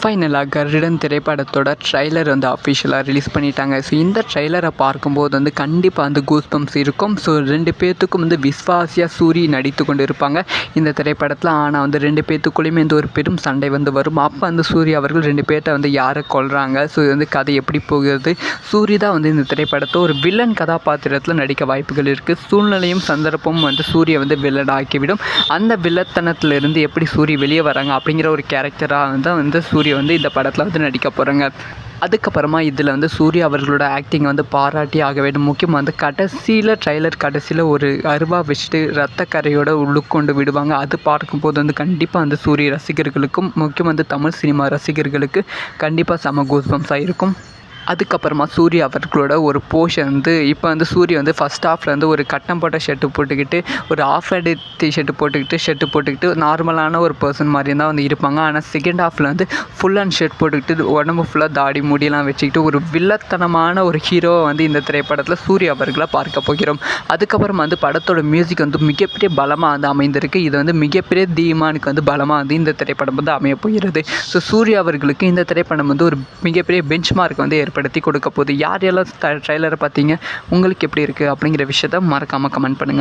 ஃபைனலாக கருடன் திரைப்படத்தோட ட்ரைலர் வந்து அஃபிஷியலாக ரிலீஸ் பண்ணிட்டாங்க. ஸோ இந்த ட்ரைலரை பார்க்கும்போது வந்து கண்டிப்பாக வந்து கூஸ்பம்ஸ் இருக்கும். ஸோ 2 பேர்த்துக்கும் வந்து விஸ்வாசியாக சூரி நடித்து கொண்டு இருப்பாங்க இந்த திரைப்படத்தில். ஆனால் வந்து 2 பேர்த்துக்குள்ளேயுமே வந்து ஒரு பெரும் சண்டை வந்து வரும். அப்போ வந்து சூரி அவர்கள் 2 பேர்த்த வந்து யாரை கொல்றாங்க, ஸோ இது வந்து கதை எப்படி போகிறது, சூரி தான் வந்து இந்த திரைப்படத்தை ஒரு வில்லன் கதாபாத்திரத்தில் நடிக்க வாய்ப்புகள் இருக்குது. சூழ்நிலையும் சந்தர்ப்பமும் வந்து சூரியை வந்து வில்லன் ஆக்கிவிடும். அந்த வில்லத்தனத்திலிருந்து எப்படி சூரி வெளியே வராங்க அப்படிங்கிற ஒரு கேரக்டராக வந்து சூரிய வந்து இந்த படத்தில் வந்து நடிக்க போகிறாங்க. அதுக்கப்புறமா இதில் வந்து சூர்யா அவர்களோட ஆக்டிங் வந்து பாராட்டி ஆக வேண்டும். முக்கியமாக வந்து கடைசியில் ட்ரைலர் கடைசியில் ஒரு அருவா வச்சுட்டு ரத்தக்கரையோட உள்ளுக்கொண்டு விடுவாங்க. அது பார்க்கும்போது வந்து கண்டிப்பாக வந்து சூரிய ரசிகர்களுக்கும் முக்கியமாக வந்து தமிழ் சினிமா ரசிகர்களுக்கு கண்டிப்பாக செம கூஸ்பம்ஸாக இருக்கும். அதுக்கப்புறமா சூர்யா அவர்களோட ஒரு போர்ஷன் வந்து இப்போ வந்து சூர்யா வந்து ஃபஸ்ட் ஹாஃபில் வந்து ஒரு கட்டம் போட்ட ஷர்ட்டு போட்டுக்கிட்டு ஒரு ஆஃப் ஹேண்ட் ஷர்ட்டு போட்டுக்கிட்டு நார்மலான ஒரு பர்சன் மாதிரி தான் வந்து இருப்பாங்க. ஆனால் செகண்ட் ஹாஃபில் வந்து ஃபுல் அண்ட் ஷர்ட் போட்டுக்கிட்டு உடம்பு ஃபுல்லாக தாடி முடியெல்லாம் வச்சுக்கிட்டு ஒரு வில்லத்தனமான ஒரு ஹீரோவை வந்து இந்த திரைப்படத்தில் சூர்யா அவர்களை பார்க்க போகிறோம். அதுக்கப்புறமா வந்து படத்தோட மியூசிக் வந்து மிகப்பெரிய பலமாக வந்து அமைந்திருக்கு. இது வந்து மிகப்பெரிய தீமானுக்கு வந்து பலமாக வந்து இந்த திரைப்படம் வந்து அமைய போகிறது. ஸோ சூர்யா அவர்களுக்கு இந்த திரைப்படம் வந்து ஒரு மிகப்பெரிய பெஞ்ச் மார்க் வந்து ஏற்படுத்தி கொடுக்க போகுது. யார் எல்லாம் ட்ரைலரை பார்த்தீங்க, உங்களுக்கு எப்படி இருக்குது அப்படிங்கிற விஷயத்த மறக்காமல் கமெண்ட் பண்ணுங்கள்.